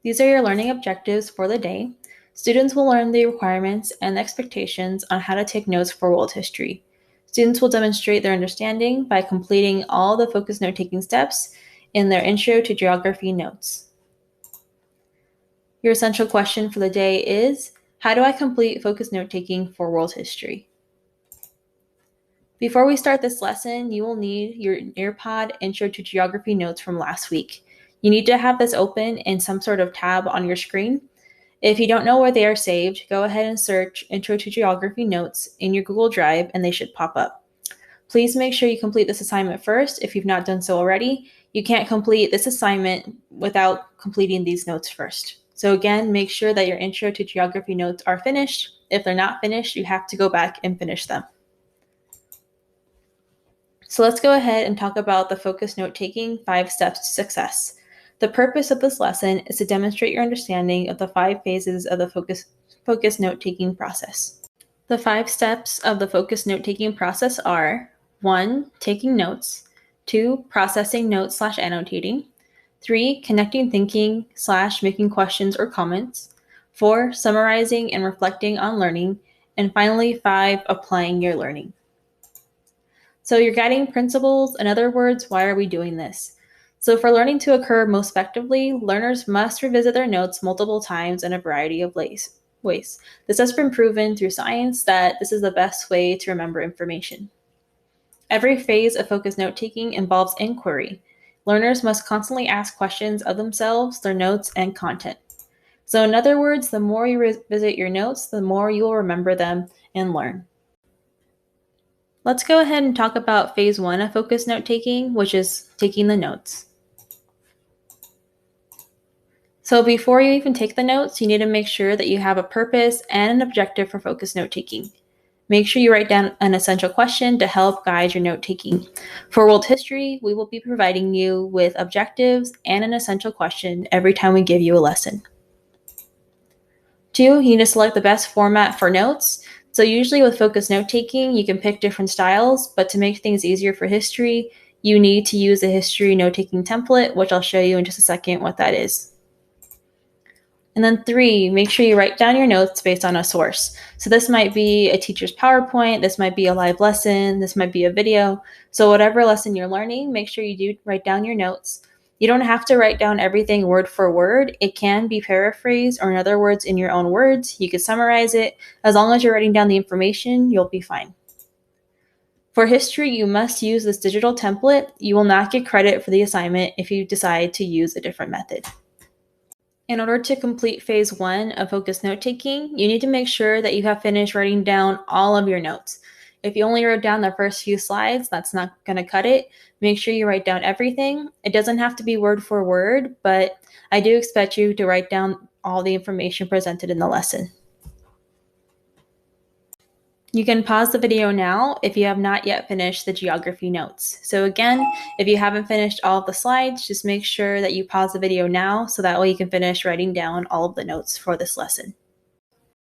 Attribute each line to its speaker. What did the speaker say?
Speaker 1: These are your learning objectives for the day. Students will learn the requirements and expectations on how to take notes for world history. Students will demonstrate their understanding by completing all the focus note-taking steps in their Intro to Geography notes. Your essential question for the day is, how do I complete focus note-taking for world history? Before we start this lesson, you will need your Nearpod Intro to Geography notes from last week. You need to have this open in some sort of tab on your screen. If you don't know where they are saved, go ahead and search Intro to Geography notes in your Google Drive and they should pop up. Please make sure you complete this assignment first if you've not done so already. You can't complete this assignment without completing these notes first. So again, make sure that your Intro to Geography notes are finished. If they're not finished, you have to go back and finish them. So let's go ahead and talk about the focus note-taking 5 steps to success. The purpose of this lesson is to demonstrate your understanding of the 5 phases of the focus note-taking process. The 5 steps of the focus note-taking process are 1. Taking notes, 2. Processing notes / annotating, 3. Connecting thinking / making questions or comments, 4. Summarizing and reflecting on learning, and finally 5. Applying your learning. So your guiding principles, in other words, why are we doing this? So for learning to occur most effectively, learners must revisit their notes multiple times in a variety of ways. This has been proven through science that this is the best way to remember information. Every phase of focus note-taking involves inquiry. Learners must constantly ask questions of themselves, their notes, and content. So in other words, the more you revisit your notes, the more you will remember them and learn. Let's go ahead and talk about phase 1 of focus note-taking, which is taking the notes. So before you even take the notes, you need to make sure that you have a purpose and an objective for focus note-taking. Make sure you write down an essential question to help guide your note-taking. For world history, we will be providing you with objectives and an essential question every time we give you a lesson. 2, you need to select the best format for notes. So usually with focus note-taking, you can pick different styles, but to make things easier for history, you need to use a history note-taking template, which I'll show you in just a second what that is. And then 3, make sure you write down your notes based on a source. So this might be a teacher's PowerPoint, this might be a live lesson, this might be a video. So whatever lesson you're learning, make sure you do write down your notes. You don't have to write down everything word for word. It can be paraphrased, or in other words, in your own words. You can summarize it. As long as you're writing down the information, you'll be fine. For history, you must use this digital template. You will not get credit for the assignment if you decide to use a different method. In order to complete phase 1 of focus note-taking, you need to make sure that you have finished writing down all of your notes. If you only wrote down the first few slides, that's not going to cut it. Make sure you write down everything. It doesn't have to be word for word, but I do expect you to write down all the information presented in the lesson. You can pause the video now if you have not yet finished the geography notes. So again, if you haven't finished all of the slides, just make sure that you pause the video now so that way you can finish writing down all of the notes for this lesson.